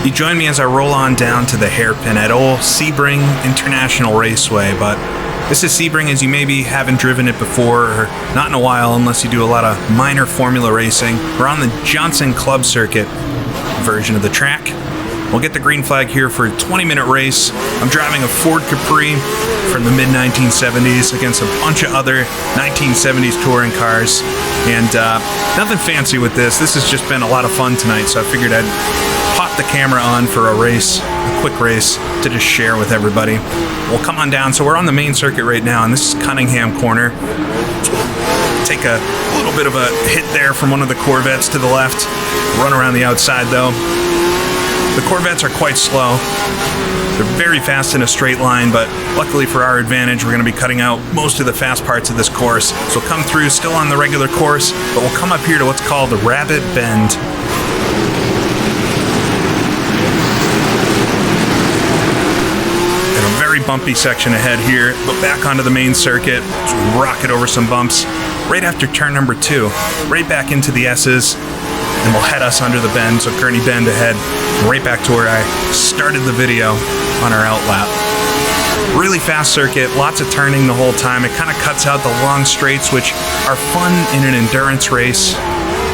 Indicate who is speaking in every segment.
Speaker 1: You join me as I roll on down to the hairpin at old Sebring International Raceway, but this is Sebring as you maybe haven't driven it before, or not in a while unless you do a lot of minor formula racing. We're on the Johnson Club Circuit version of the track. We'll get the green flag here for a 20-minute race. I'm driving a Ford Capri from the mid-1970s against a bunch of other 1970s touring cars. And nothing fancy with this. This has just been a lot of fun tonight, so I figured I'd pop the camera on for a race, a quick race, to just share with everybody. We'll come on down. So we're on the main circuit right now, and this is Cunningham Corner. Take a little bit of a hit there from one of the Corvettes to the left. Run around the outside, though. The Corvettes are quite slow. They're very fast in a straight line, but luckily for our advantage, we're going to be cutting out most of the fast parts of this course. So we'll come through still on the regular course, but we'll come up here to what's called the Rabbit Bend. And a very bumpy section ahead here, but back onto the main circuit. So we rocket over some bumps right after turn number 2, right back into the S's. And will head us under the bend, so Kearney Bend ahead, right back to where I started the video on our outlap. Really fast circuit, lots of turning the whole time. It kind of cuts out the long straights, which are fun in an endurance race.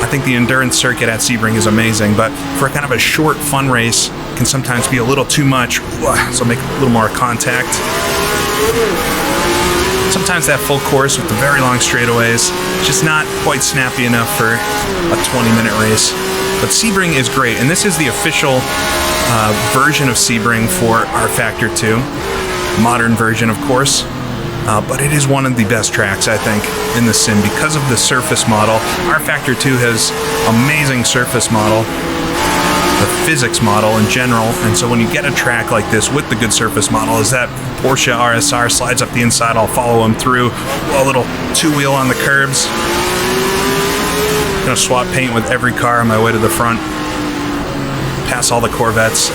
Speaker 1: I think the endurance circuit at Sebring is amazing, but for kind of a short, fun race, can sometimes be a little too much, so make a little more contact. Sometimes that full course with the very long straightaways, just not quite snappy enough for a 20-minute race. But Sebring is great, and this is the official version of Sebring for rFactor 2. Modern version, of course. But it is one of the best tracks, I think, in the sim because of the surface model. rFactor 2 has amazing surface model, the physics model in general, and so when you get a track like this with the good surface model, is that Porsche RSR slides up the inside, I'll follow him through, a little two-wheel on the curbs. Gonna swap paint with every car on my way to the front. Pass all the Corvettes.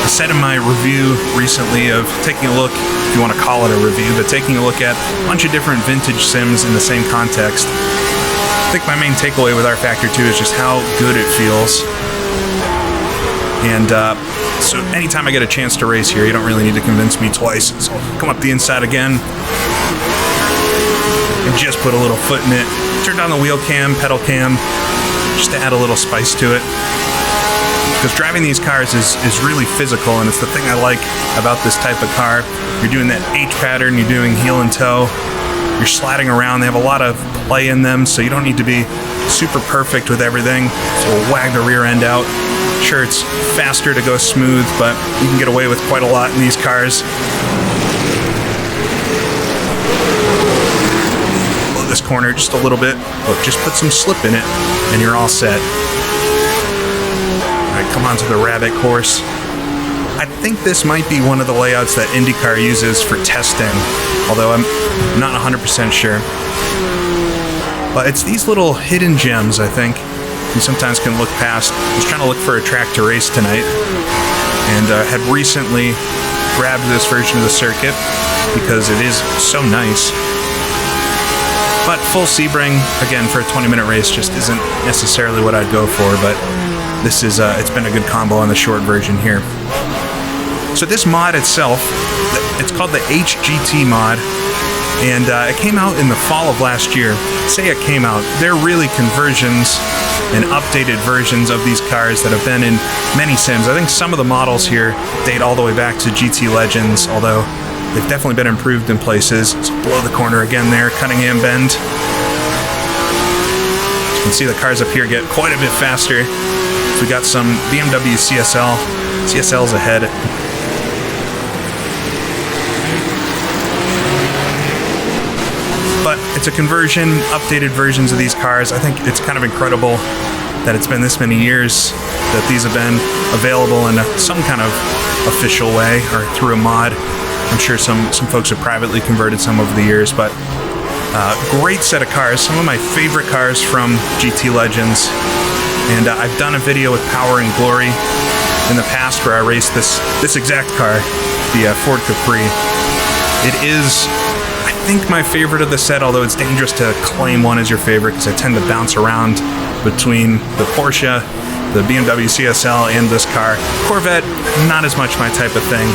Speaker 1: I said in my review recently of taking a look, if you want to call it a review, but taking a look at a bunch of different vintage sims in the same context. I think my main takeaway with rFactor 2 is just how good it feels. And so anytime I get a chance to race here, you don't really need to convince me twice. So I'll come up the inside again and just put a little foot in it. Turn down the wheel cam, pedal cam, just to add a little spice to it. Because driving these cars is really physical, and it's the thing I like about this type of car. You're doing that H pattern, you're doing heel and toe, you're sliding around. They have a lot of play in them, so you don't need to be super perfect with everything. So we'll wag the rear end out. Sure, it's faster to go smooth, but you can get away with quite a lot in these cars. Blow this corner just a little bit. Oh, just put some slip in it, and you're all set. Come on to the Rabbit course. I think this might be one of the layouts that IndyCar uses for testing, although I'm not 100% sure. But it's these little hidden gems, I think, you sometimes can look past. I was trying to look for a track to race tonight, and had recently grabbed this version of the circuit because it is so nice. But full Sebring, again, for a 20-minute race just isn't necessarily what I'd go for, but this is, it's been a good combo on the short version here. So this mod itself, it's called the HGT mod, and it came out in the fall of last year. Say it came out, they're really conversions and updated versions of these cars that have been in many sims. I think some of the models here date all the way back to GT Legends, although they've definitely been improved in places. So blow the corner again there, Cunningham Bend. You can see the cars up here get quite a bit faster. So we got some BMW CSLs ahead. But it's a conversion, updated versions of these cars. I think it's kind of incredible that it's been this many years that these have been available in some kind of official way or through a mod. I'm sure some folks have privately converted some over the years, but great set of cars. Some of my favorite cars from GT Legends. And I've done a video with Power and Glory in the past where I raced this exact car, the Ford Capri. It is, I think, my favorite of the set, although it's dangerous to claim one as your favorite because I tend to bounce around between the Porsche, the BMW CSL, and this car. Corvette, not as much my type of thing.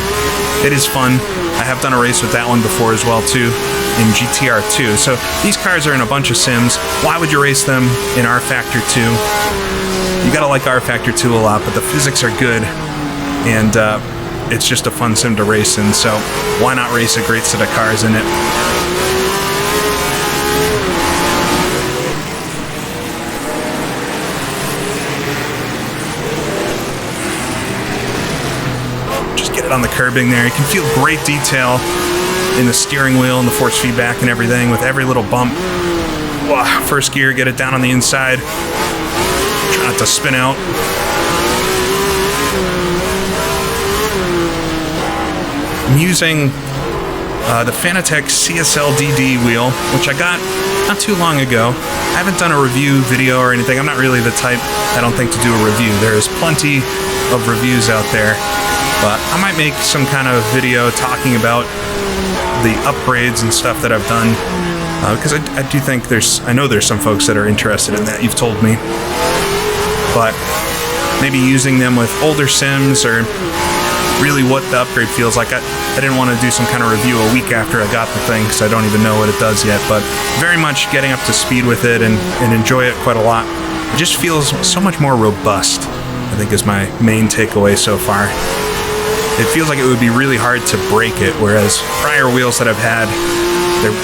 Speaker 1: It is fun. I have done a race with that one before as well, too, in GTR 2. So these cars are in a bunch of sims. Why would you race them in rFactor 2? You gotta like rFactor 2 a lot, but the physics are good, and it's just a fun sim to race in, so why not race a great set of cars in it? Just get it on the curbing there. You can feel great detail in the steering wheel and the force feedback and everything with every little bump. Wow, first gear, get it down on the inside. Try not to spin out. I'm using the Fanatec CSL DD wheel, which I got not too long ago. I haven't done a review video or anything. I'm not really the type, I don't think, to do a review. There's plenty of reviews out there, but I might make some kind of video talking about the upgrades and stuff that I've done, because I do think I know there's some folks that are interested in that, you've told me. But maybe using them with older sims or really what the upgrade feels like. I didn't want to do some kind of review a week after I got the thing because I don't even know what it does yet, but very much getting up to speed with it and enjoy it quite a lot. It just feels so much more robust, I think, is my main takeaway so far. It feels like it would be really hard to break it, whereas prior wheels that I've had,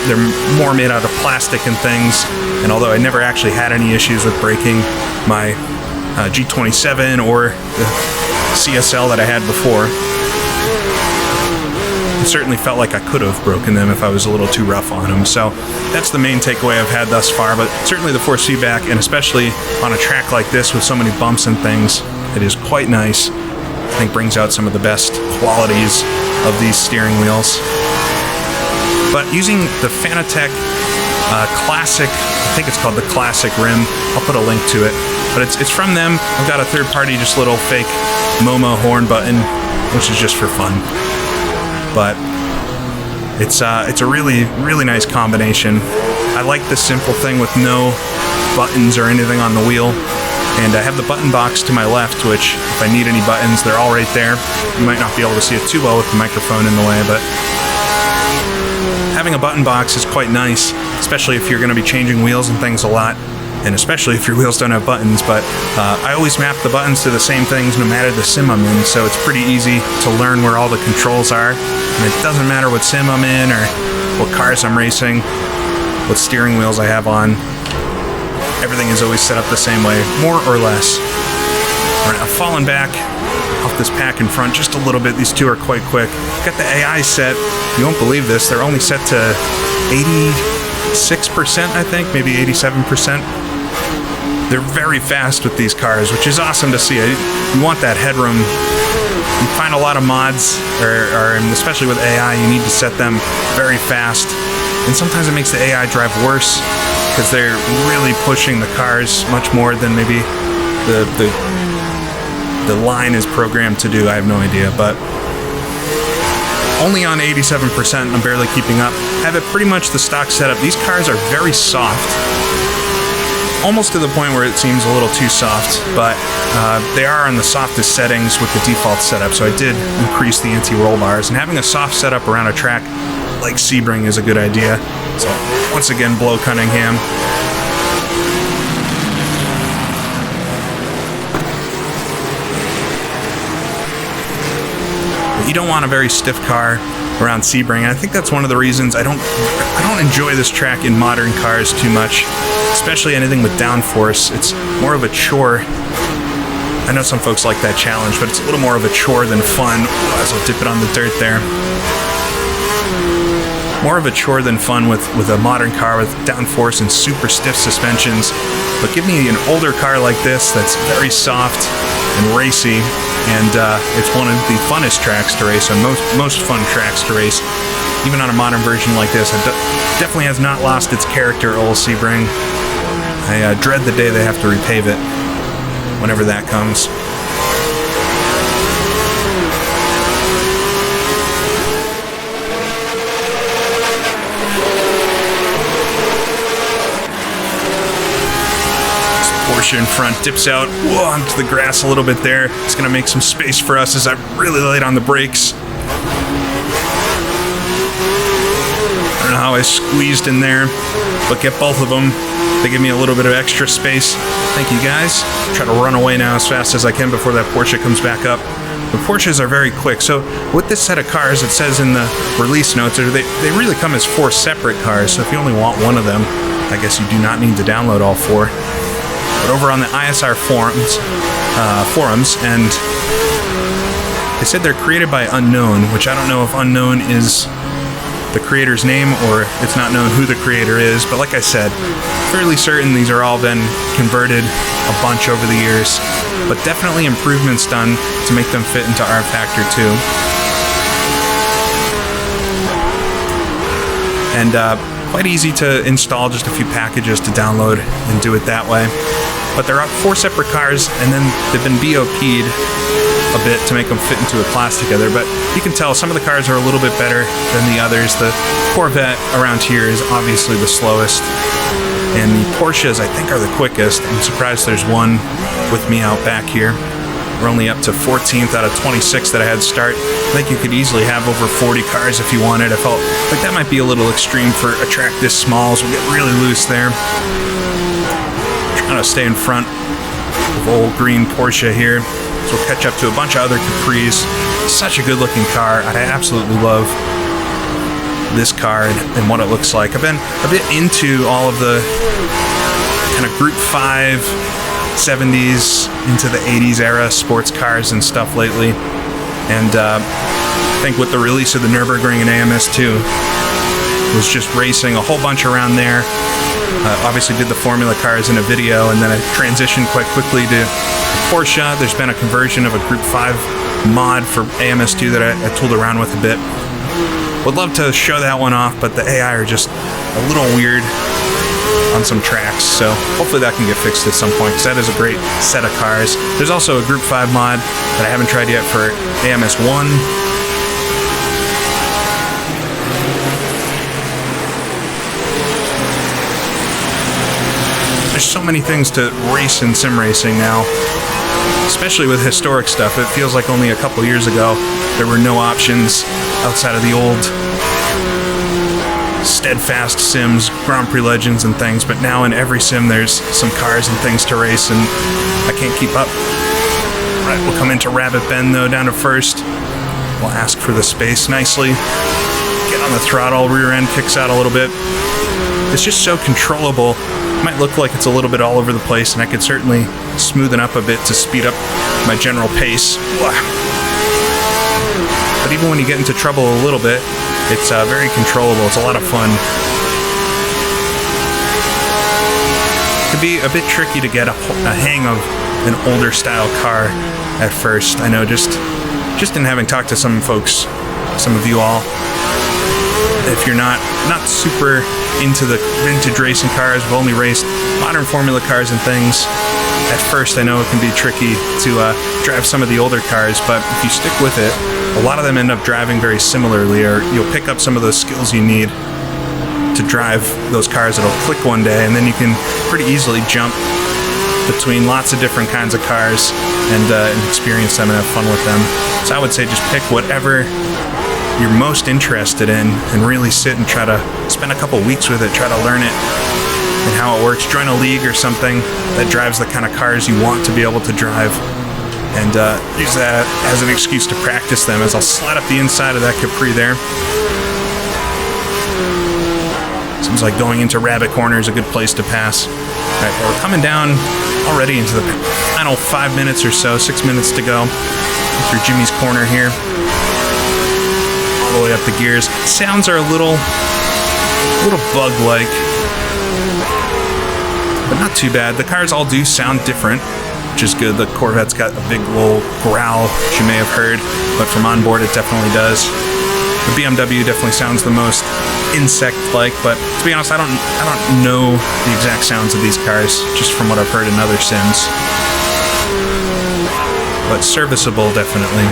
Speaker 1: they're more made out of plastic and things, and although I never actually had any issues with breaking my G27 or the CSL that I had before, it certainly felt like I could have broken them if I was a little too rough on them. So that's the main takeaway I've had thus far, but certainly the force feedback, and especially on a track like this with so many bumps and things, it is quite nice. I think brings out some of the best qualities of these steering wheels. But using the Fanatec Classic, I think it's called the Classic rim, I'll put a link to it, but it's from them. I've got a third party, just little fake MoMA horn button, which is just for fun. But it's a really, really nice combination. I like the simple thing with no buttons or anything on the wheel. And I have the button box to my left, which, if I need any buttons, they're all right there. You might not be able to see it too well with the microphone in the way, but having a button box is quite nice, especially if you're going to be changing wheels and things a lot, and especially if your wheels don't have buttons. But I always map the buttons to the same things no matter the sim I'm in, so it's pretty easy to learn where all the controls are. And it doesn't matter what sim I'm in or what cars I'm racing, what steering wheels I have on. Everything is always set up the same way, more or less. All right, I've fallen back off this pack in front just a little bit. These two are quite quick. Got the AI set. You won't believe this. They're only set to 86%, I think, maybe 87%. They're very fast with these cars, which is awesome to see. You want that headroom. You find a lot of mods, or especially with AI, you need to set them very fast. And sometimes it makes the AI drive worse, because they're really pushing the cars much more than maybe the line is programmed to do. I have no idea, but only on 87%, I'm barely keeping up. Have it pretty much the stock setup. These cars are very soft, almost to the point where it seems a little too soft, but they are on the softest settings with the default setup, so I did increase the anti-roll bars, and having a soft setup around a track like Sebring is a good idea. So once again, blow Cunningham. But you don't want a very stiff car around Sebring, and I think that's one of the reasons I don't enjoy this track in modern cars too much, especially anything with downforce. It's more of a chore. I know some folks like that challenge, but it's a little more of a chore than fun. Otherwise, I'll dip it on the dirt there. More of a chore than fun with a modern car with downforce and super stiff suspensions. But give me an older car like this that's very soft and racy, and it's one of the funnest tracks to race on, most fun tracks to race. Even on a modern version like this, it definitely has not lost its character, old Sebring. I dread the day they have to repave it, whenever that comes. Porsche in front dips out onto the grass a little bit there. It's going to make some space for us as I'm really late on the brakes. I don't know how I squeezed in there, but get both of them. They give me a little bit of extra space. Thank you, guys. Try to run away now as fast as I can before that Porsche comes back up. The Porsches are very quick. So with this set of cars, it says in the release notes, they really come as 4 separate cars. So if you only want one of them, I guess you do not need to download all 4. But over on the ISR forums, and they said they're created by Unknown, which I don't know if Unknown is the creator's name or it's not known who the creator is. But like I said, fairly certain these are all been converted a bunch over the years. But definitely improvements done to make them fit into rFactor 2. And quite easy to install, just a few packages to download and do it that way. But there are 4 separate cars, and then they've been BOP'd a bit to make them fit into a class together. But you can tell some of the cars are a little bit better than the others. The Corvette around here is obviously the slowest, and the Porsches, I think, are the quickest. I'm surprised there's one with me out back here. We're only up to 14th out of 26 that I had start. I think you could easily have over 40 cars if you wanted. I felt like that might be a little extreme for a track this small, so we'll get really loose there. Trying to stay in front of old green Porsche here. So we'll catch up to a bunch of other Capris. Such a good looking car. I absolutely love this car and what it looks like. I've been a bit into all of the kind of Group 5, 70s into the 80s era sports cars and stuff lately. And I think with the release of the Nürburgring and AMS2, was just racing a whole bunch around there. Obviously did the Formula cars in a video, and then I transitioned quite quickly to Porsche. There's been a conversion of a Group 5 mod for AMS2 that I tooled around with a bit. Would love to show that one off, but the AI are just a little weird on some tracks, so hopefully that can get fixed at some point, because that is a great set of cars. There's also a Group 5 mod that I haven't tried yet for AMS1. There's so many things to race in sim racing now, especially with historic stuff. It feels like only a couple years ago there were no options outside of the old steadfast sims, Grand Prix Legends and things, but now in every sim there's some cars and things to race, and I can't keep up. Right, we'll come into Rabbit Bend though, down to first. We'll ask for the space nicely. Get on the throttle, rear end kicks out a little bit. It's just so controllable. It might look like it's a little bit all over the place, and I could certainly smoothen up a bit to speed up my general pace. But even when you get into trouble a little bit, it's very controllable. It's a lot of fun. It can be a bit tricky to get a hang of an older style car at first. I know just in having talked to some folks, some of you all, if you're not super into the vintage racing cars, we've only raced modern Formula cars and things. At first, I know it can be tricky to drive some of the older cars, but if you stick with it, a lot of them end up driving very similarly, or you'll pick up some of those skills you need to drive those cars that'll click one day, and then you can pretty easily jump between lots of different kinds of cars and experience them and have fun with them. So I would say just pick whatever you're most interested in and really sit and try to spend a couple weeks with it, try to learn it and how it works. Join a league or something that drives the kind of cars you want to be able to drive, and use that as an excuse to practice them, as I'll slide up the inside of that Capri there. Seems like going into Rabbit Corner is a good place to pass. All right, well, we're coming down already into the final 5 minutes or so, 6 minutes to go through Jimmy's Corner here. All the way up the gears. Sounds are a little bug-like, but not too bad. The cars all do sound different, which is good. The Corvette's got a big little growl, which you may have heard, but from onboard it definitely does. The BMW definitely sounds the most insect-like, but to be honest, I don't know the exact sounds of these cars, just from what I've heard in other sims. But serviceable, definitely.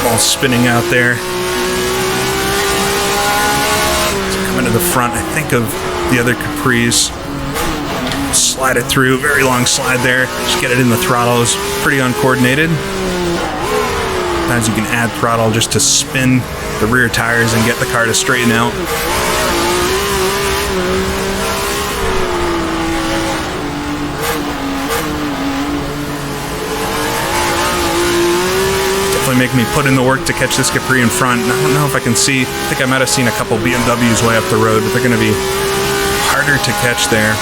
Speaker 1: All spinning out there. coming to the front, I think, of the other Capris. Slide it through, very long slide there. Just get it in the throttle. It's pretty uncoordinated. Sometimes you can add throttle just to spin the rear tires and get the car to straighten out. Definitely make me put in the work to catch this Capri in front. I don't know if I can see. I think I might have seen a couple BMWs way up the road, but they're going to be harder to catch there.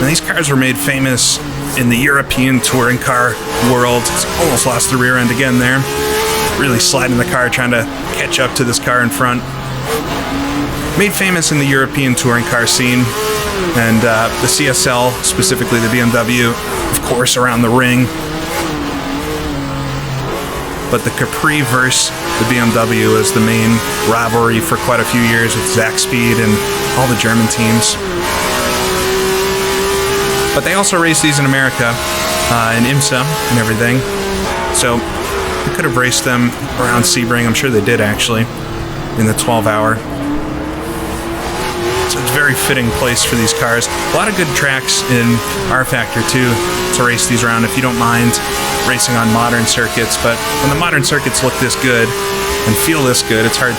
Speaker 1: These cars were made famous in the European touring car world. Almost lost the rear end again there. Really sliding the car, trying to catch up to this car in front. Made famous in the European touring car scene, and the CSL, specifically the BMW, of course, around the ring. But the Capri versus the BMW is the main rivalry for quite a few years with Zach Speed and all the German teams. But they also raced these in America, in IMSA and everything. So we could have raced them around Sebring. I'm sure they did, actually, in the 12-hour. So it's a very fitting place for these cars. A lot of good tracks in rFactor, too, to race these around if you don't mind racing on modern circuits. But when the modern circuits look this good and feel this good, it's hard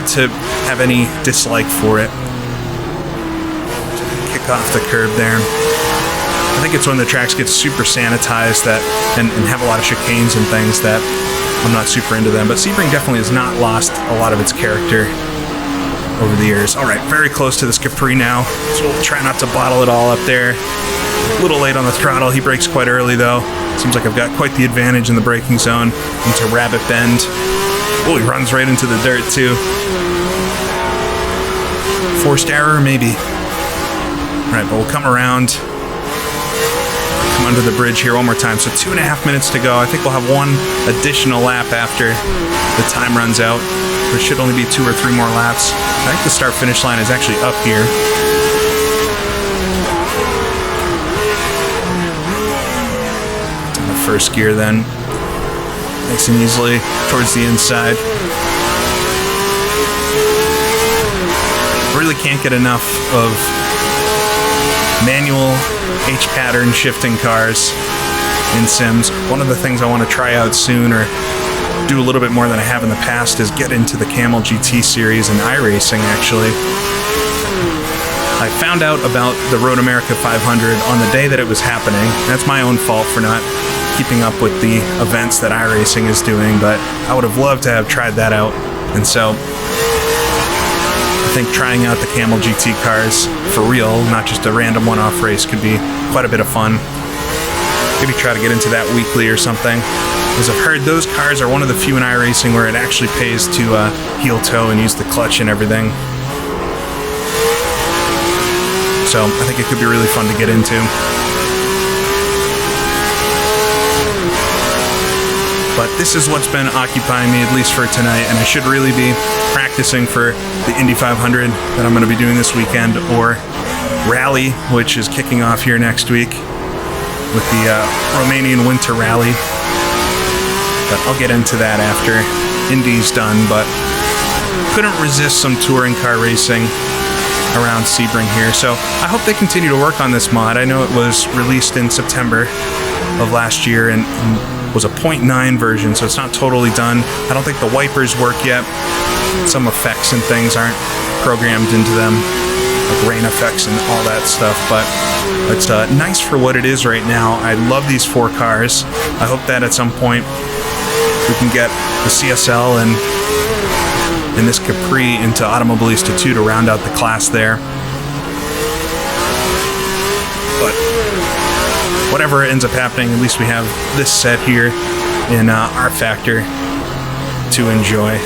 Speaker 1: to have any dislike for it. Off the curb there. I think it's when the tracks get super sanitized and have a lot of chicanes and things that I'm not super into them. But Sebring definitely has not lost a lot of its character over the years. All right, very close to this Capri now, so we'll try not to bottle it all up there. A little late on the throttle. He brakes quite early though. Seems like I've got quite the advantage in the braking zone into Rabbit Bend. Oh, he runs right into the dirt too. Forced error, maybe. All right, but we'll come around, come under the bridge here one more time. So 2.5 minutes to go. I think we'll have one additional lap after the time runs out. There should only be 2 or 3 more laps. I think the start-finish line is actually up here. In the first gear then, nice and easily towards the inside. Really can't get enough of manual H-pattern shifting cars in sims. One of the things I want to try out soon, or do a little bit more than I have in the past, is get into the Camel GT series and iRacing, actually. I found out about the Road America 500 on the day that it was happening. That's my own fault for not keeping up with the events that iRacing is doing, but I would have loved to have tried that out. And so I think trying out the Camel GT cars for real, not just a random one-off race, could be quite a bit of fun. Maybe try to get into that weekly or something. As I've heard, those cars are one of the few in iRacing where it actually pays to heel toe and use the clutch and everything. So I think it could be really fun to get into. But this is what's been occupying me, at least for tonight, and I should really be practicing for the Indy 500 that I'm going to be doing this weekend, or Rally, which is kicking off here next week with the Romanian Winter Rally. But I'll get into that after Indy's done, but couldn't resist some touring car racing around Sebring here. So I hope they continue to work on this mod. I know it was released in September of last year and was a 0.9 version, so it's not totally done. I don't think the wipers work yet. Some effects and things aren't programmed into them, like rain effects and all that stuff, but it's nice for what it is right now. I love these 4 cars. I hope that at some point we can get the CSL and this Capri into Automobilista 2 to round out the class there. but whatever ends up happening, at least we have this set here in rFactor to enjoy.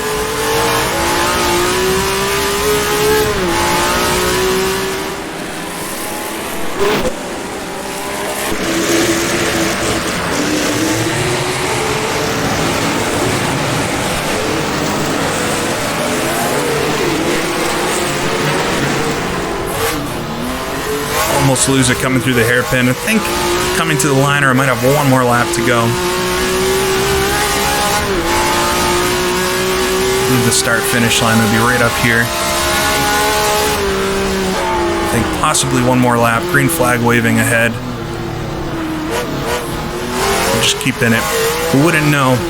Speaker 1: Almost lose it coming through the hairpin. I think coming to the liner, I might have one more lap to go. I believe the start-finish line would be right up here. I think possibly one more lap. Green flag waving ahead. We'll just keep in it. We wouldn't know.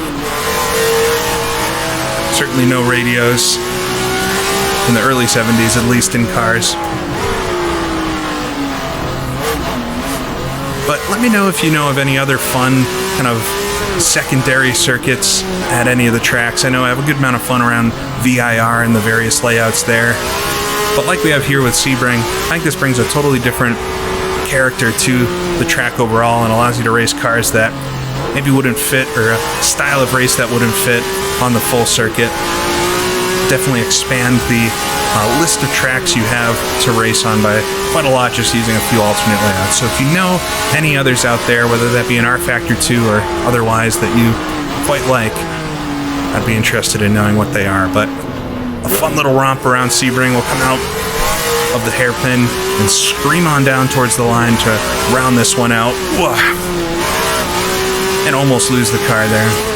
Speaker 1: Certainly no radios in the early 70s, at least in cars. But let me know if you know of any other fun kind of secondary circuits at any of the tracks. I know I have a good amount of fun around VIR and the various layouts there. But like we have here with Sebring, I think this brings a totally different character to the track overall and allows you to race cars that maybe wouldn't fit, or a style of race that wouldn't fit on the full circuit. Definitely expand the list of tracks you have to race on by quite a lot just using a few alternate layouts. So if you know any others out there, whether that be an rFactor 2 or otherwise that you quite like, I'd be interested in knowing what they are. But a fun little romp around Sebring will come out of the hairpin and scream on down towards the line to round this one out. And almost lose the car there.